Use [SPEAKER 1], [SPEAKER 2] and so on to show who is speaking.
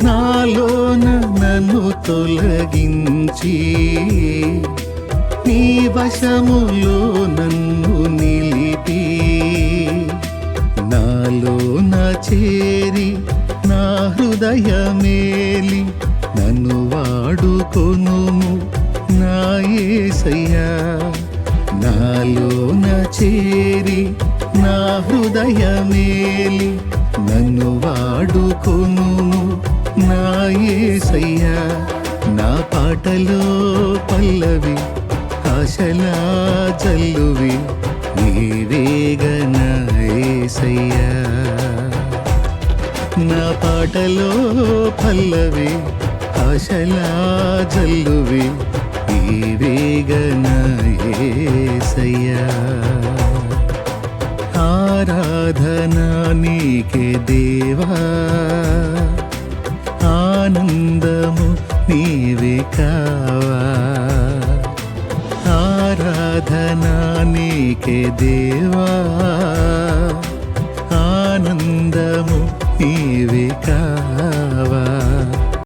[SPEAKER 1] నాలోన నన్ను తొలగించి నీ వశములో నన్ను నిలిపి నాలోన చేరి నా హృదయమేలి నన్ను వాడుకొనుము నా యేసయ్యా. నాలోన చేరి నా హృదయమేలి నన్ను వాడుకొనుము నా యేసయ్యా. నా పాటలో పల్లవి ఆశలా జల్లువి నీవేగా నా యేసయ్యా. నా పాటలో పల్లవి ఆశలా జల్లువి నీవేగా నా యేసయ్యా. ఆరాధనా నీకే దేవా, ఆనందము నీవే కావా. ఆరాధనా నీకే దేవా, ఆనందము నీవే కావా.